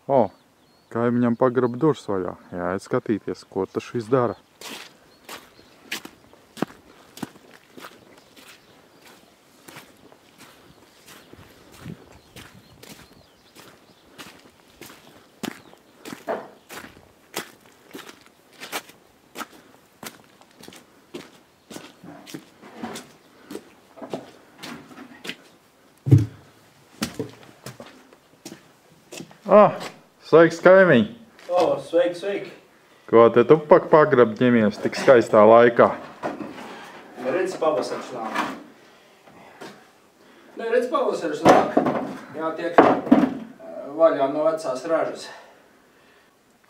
O, kaimiņam pagraba durvis vaļā. Jāiet skatīties, ko tas šis dara. Sveiks, kaimiņ! Sveiki, sveiki! Ko te tu pagrab ņemies tik skaistā laikā? Redz, pavasaris nāk. Redz, pavasaris nāk. Jātiek vaļā no vecās ražas.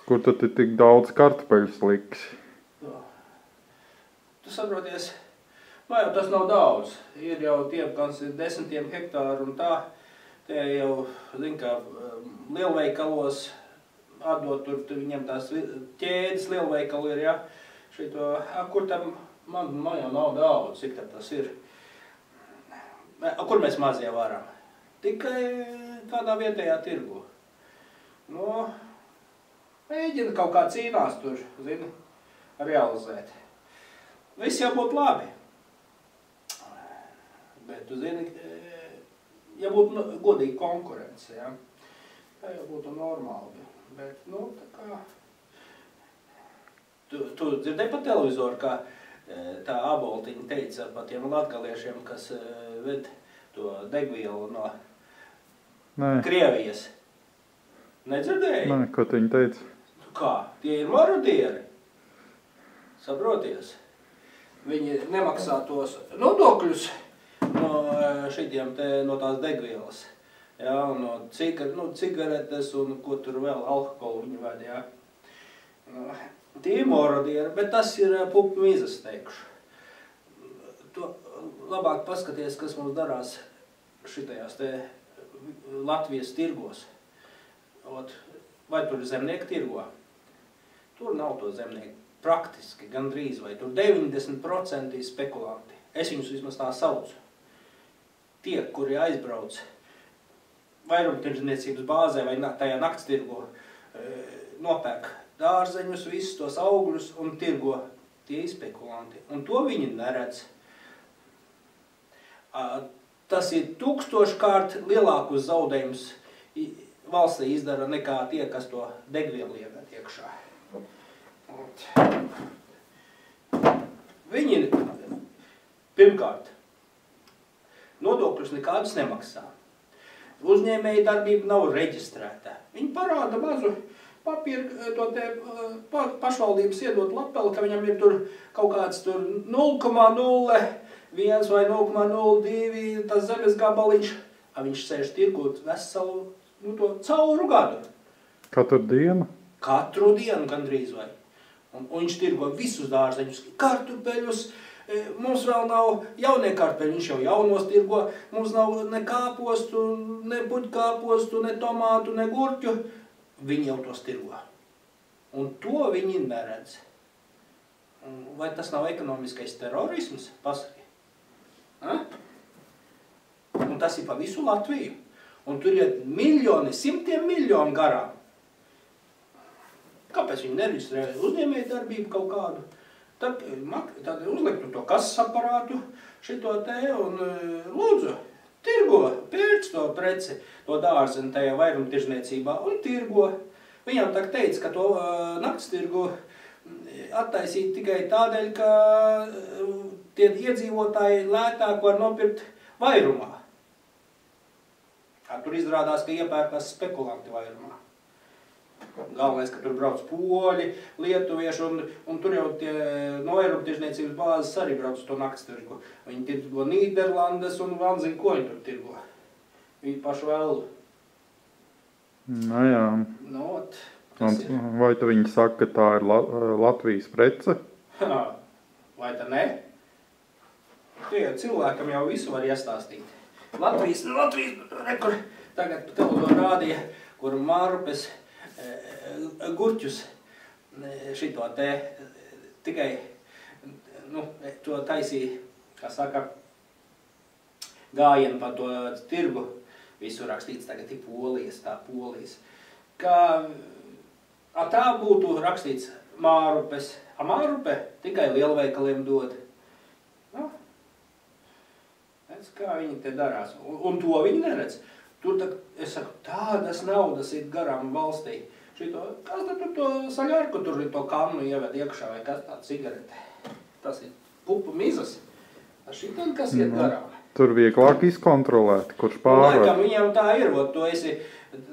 Kur tu te tik daudz kartupeļus liksi? Tu saproties, jau tas nav daudz. Ir jau tie, kas ir 10 hektāru un tā. Te jau, zin kā, lielveikalos atdot, tur viņam tās ķēdes lielveikali ir, ja? Šito, kur tam, man jau nav daudz, cik tas ir. Kur mēs mazie varam? Tikai tādā vietējā tirgu. Nu, mēģina kaut kā cīnās tur, zini, realizēt. Viss jau būtu labi. Bet, tu zini, ja būtu godīga konkurence, ja? Tā jau būtu normāli. Bet, nu, tā kā... Tu dzirdēji pa televizoru, kā tā aboltiņa teica par tiem latgaliešiem, kas ved to degvielu no Krievijas. Nedzirdēji? Nē, ko viņa teica? Kā? Tie ir marodieri. Saproties? Viņi nemaksā tos nodokļus no tās degvielas. Jā, no cigaretes un ko tur vēl, alkoholu viņi ved, jā. Tie ir morodieri, bet tas ir pupu mizas, teikšu. To labāk paskaties, kas mums darās šitajās te Latvijas tirgos. Vai tur zemnieki tirgo? Tur nav to zemnieku. Praktiski, gandrīz, vai tur 90% spekulanti. Es viņus vismaz tā saucu. Tie, kuri aizbrauc vairumtirdzniecības bāzē vai tajā nakts tirgo, nopērk dārzeņus, visus tos augļus un tirgo tie spekulanti. Un to viņi neredz. Tas ir 1000-kārt lielākus zaudējumus valstī izdara nekā tie, kas to degvielu ieved iekšā. Viņi, pirmkārt, nodokļus nekādus nemaksā. Uzņēmēja darbība nav reģistrēta. Viņi parāda mazu papīru, to te pašvaldības iedot lapeli, ka viņam ir tur kaut kāds 0,01 vai 0,02 tas zemes gabaliņš. Viņš sēž tirgot veselu, to cauru gadu. Katru dienu? Katru dienu gandrīz vai. Un viņš tirgo visus dārzeņus, kartupeļus. Mums vēl nav jaunie kartupeļi, viņš jau jaunos tirgo. Mums nav ne kāpostu, ne puķkāpostu, ne tomātu, ne gurķu. Viņi jau tos tirgo. Un to viņi neredz. Vai tas nav ekonomiskais terorisms? Pasaki. Un tas ir pa visu Latviju. Un tur ir miljoni, simtiem miljonu garām. Kāpēc viņi nereģistrē uzņēmēju darbību kaut kādu? Tad uzliktu to kases aparātu šito te un lūdzu, tirgo, pērc to preci, to dārzeni tajā vairumtirdzniecībā un tirgo. Viņam tā teica, ka to nakts tirgu attaisīt tikai tādēļ, ka tie iedzīvotāji lētāk var nopirkt vairumā. Tur izrādās, ka iepērkās spekulanti vairumā. Galvenais, ka tur brauc poļi, lietuvieši, un tur jau tie no vairumtirdzniecības bāzes arī brauc to nakts tirgu. Viņi tirgo Nīderlandes un vēl zina, ko viņi tur tirgo. Viņi pašu vēl. Nu jā. Vai tu viņi saka, ka tā ir Latvijas prece? Vai tā ne? Tie cilvēkam jau visu var iestāstīt. Latvijas, rekur, tagad tev rādīja, kur Mārupes gurķus šito te tikai, to taisīja, kā saka, gājienu pa to tirgu. Visu rakstīts tagad ir Polijas, tā Polijas. ka tā būtu rakstīts Mārupes. Mārupe tikai lielveikaliem dod. Nu, redz, kā viņi te darās. Un to viņi neredz. Tur, es saku, tādas naudas ir garām valstī. Kas tad tur to saļarku, tur ir to kannu ieved iekšā, vai kas tā cigarete? Tas ir pupu mizas. Šitan, kas iet garām. Tur vieglāk izkontrolēt, kurš pārvar. Laikam viņam tā ir, tu esi,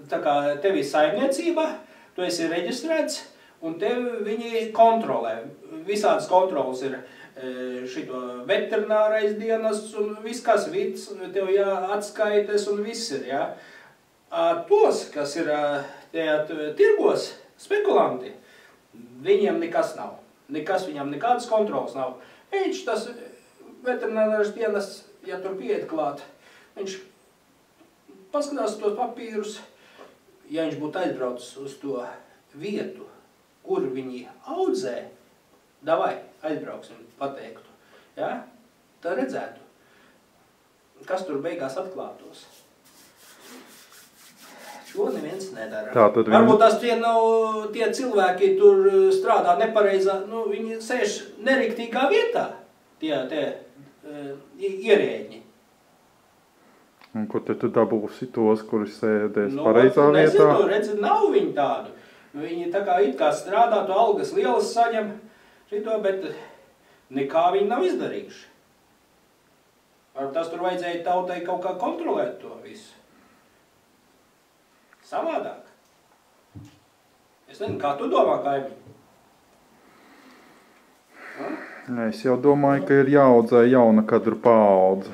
tā kā tev ir saimniecība, tu esi reģistrēts, un tevi viņi kontrolē. Visādas kontrolas ir šito veterinārais dienas un viss, kas vids, tev jāatskaites un viss ir, jā. Tos, kas ir tirgos, spekulanti, viņiem nekas nav. Viņam nekādas kontrolas nav. Viņš tas veterinārais dienas, ja tur pieiet klāt, viņš paskatās tos papīrus, ja viņš būtu aizbraucis uz to vietu, kur viņi audzē, davai, aizbrauksim, pateiktu, ja? Tad redzētu, kas tur beigās atklātos. Šo neviens nedara. Varbūt tas tie cilvēki tur strādā nepareizā, viņi sēž neriktīgā vietā, tie ierēģi. Un kur te tu dabūsi tos, kuri sēdēs pareizā vietā? Nezinu, redzi, nav viņi tādu. Viņi tā kā it kā strādā, to algas lielas saņem, bet nekā viņi nav izdarījuši. Varbūt tas tur vajadzēja tautai kaut kā kontrolēt to visu. Savādāk. Es nezinu, kā tu domā, kaimiņi? Es jau domāju, ka ir jāaudzē jauna kadru paudze.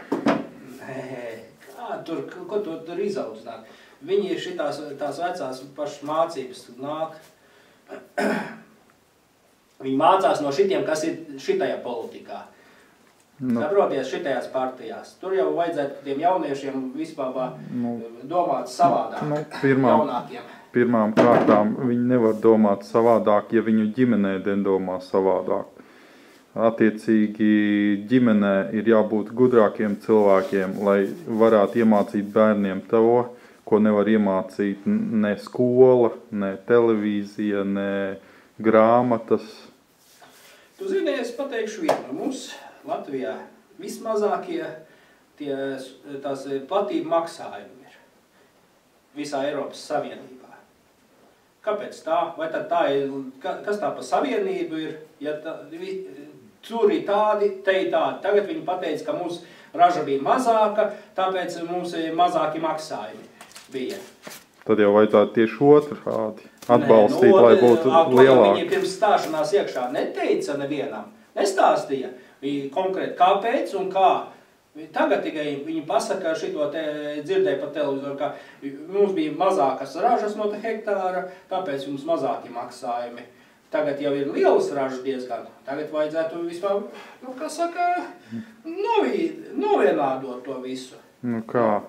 Ko tur izaudzināt? Viņi tās vecās pašas mācības nāk. Viņi mācās no šitiem, kas ir šitajā politikā. Saproties šitajās partijās. Tur jau vajadzētu tiem jauniešiem vispār domāt savādāk, jaunākiem. Pirmām kārtām viņi nevar domāt savādāk, ja viņu ģimenē domā savādāk. Attiecīgi ģimenē ir jābūt gudrākiem cilvēkiem, lai varētu iemācīt bērniem to, ko nevar iemācīt ne skola, ne televīzija, ne grāmatas. Tu zini, es pateikšu vienu. Mums Latvijā vismazākie tās platība maksājumi ir visā Eiropas Savienībā. Kāpēc tā? Vai tad tā ir, kas tā pa savienību ir? Ja tur ir tādi, te ir tādi. Tagad viņi pateica, ka mums raža bija mazāka, tāpēc mums mazāki maksājumi bija. Tad jau vajadzētu tieši otrādi atbalstīt, lai būtu lielāki. Viņi pirms stāšanās iekšā neteica nevienam, nestāstīja konkrēti kāpēc un kā. Tagad tikai viņi pasaka, šito te dzirdēja pa televizoru, ka mums bija mazākas ražas no hektāra, tāpēc mums mazāki maksājumi. Tagad jau ir lielas ražas diezgan. Tagad vajadzētu vispār, novienādot to visu. Kā?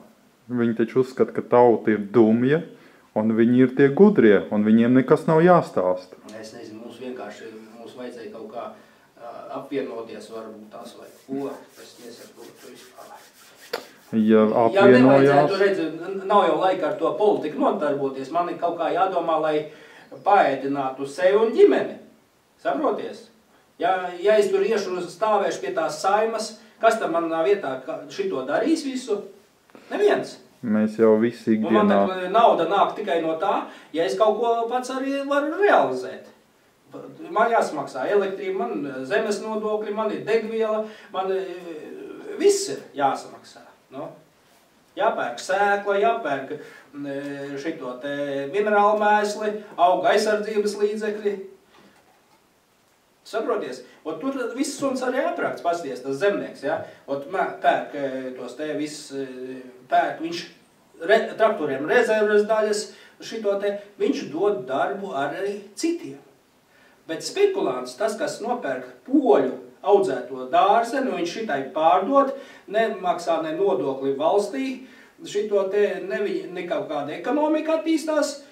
Viņi taču uzskata, ka tauta ir dumja, un viņi ir tie gudrie, un viņiem nekas nav jāstāsta. Es nezinu, mums vajadzēja kaut kā apvienoties, varbūt tās vai ko, es nesaprotu vispār. Ja apvienojās... redzi, nav jau laika ar to politiku nodarboties, man ir kaut kā jādomā, lai paēdinātu sevi un ģimeni. Saproties? Ja es tur iešu un stāvēšu pie tās saimas, kas tam manā vietā šito darīs visu? Neviens. Mēs jau visi ikdienā... Un man nauda nāk tikai no tā, ja es kaut ko pats arī varu realizēt. Man jāsmaksā elektrība, man zemes nodokļi, man ir degviela, man viss ir jāsamaksā. Jāpērk sēkla, jāpērk šito te minerālu mēsli, auga aizsardzības līdzekļi. Saproties? Tur viss suns arī aprākts, pasties, tas zemnieks, ja? Pērk tos te viss, pērk, viņš traktoriem rezerves daļas, šito te, viņš dod darbu arī citiem. Bet spekulants, tas, kas nopērk poļu audzēto dārzenu, viņš šitai pārdot, nemaksā ne nodokli valstī, šito te ne kaut kāda ekonomika attīstās,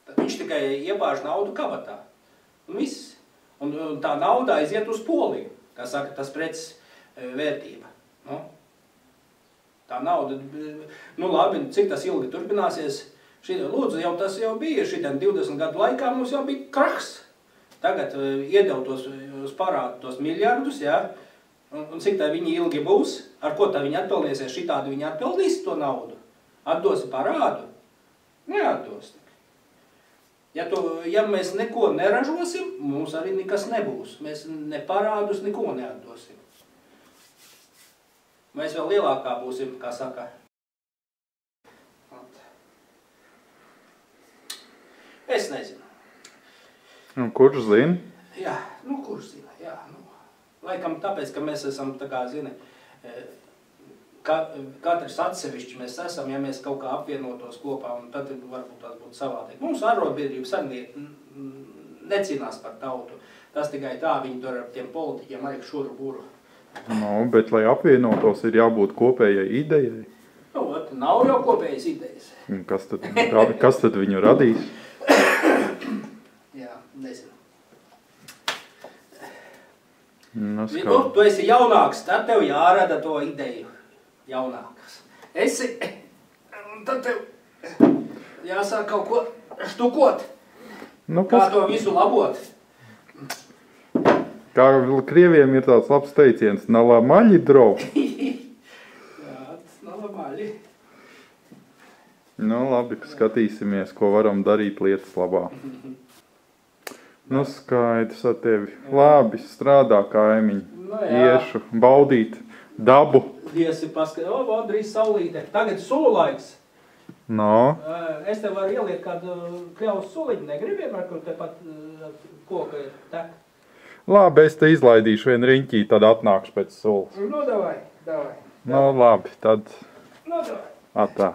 tad viņš tikai iebāž naudu kabatā. Un viss. Un tā nauda aiziet uz Poliju, kā saka, tas preces vērtība. Tā nauda, nu labi, cik tas ilgi turpināsies, lūdzu, jau tas jau bija, šitien 20 gadu laikā mums jau bija krahs. Tagad iedev tos parādu, tos miljardus, jā, un cik tā viņi ilgi būs, ar ko tā viņi atpelnīsies, šitādi viņi atpelnīs to naudu, atdosi parādu, neatdos. Ja mēs neko neražosim, mums arī nekas nebūs, mēs ne parādus, neko neatdosim. Mēs vēl lielākā būsim, kā saka. Es nezinu. Kurš zina? Jā, nu kurš zina, jā. Nu, laikam tāpēc, ka mēs esam, tā kā zini, katrs atsevišķi mēs esam, ja mēs kaut kā apvienotos kopā, un tad varbūt tās būtu savādāk. Mums arotbiedrība saimnieki necīnās par tautu. Tas tikai tā, viņi tur ar tiem politiķiem arī šuru buru. No, bet, lai apvienotos, ir jābūt kopējai idejai. Nu, nav jau kopējas idejas. Kas tad viņu radīs? Jā, nezinu. Nu, tu esi jaunāks, tad tev jārada to ideju. Jaunāks. Tad tev jāsāk kaut ko štukot. Nu, kā to visu labot. Kā krieviem ir tāds labs teiciens, nalamaļi drov. Jā, nalamaļi. Nu, labi, skatīsimies, ko varam darīt lietas labā. Nu, skaidrs ar tevi. Labi, strādā kaimiņi. Nu, iešu, baudīt dabu. Viesi paskatīt, drīz saulīte. Tagad sūlaiks. No. Es te varu ieliet kādu kļaus suliņu, negribu vienmēr, kur tepat koka ir tek. Labi, es te izlaidīšu vienu riņķī, tad atnākšu pēc sulas. Nu, davai. Nu, labi, tad Nu, davai. atā.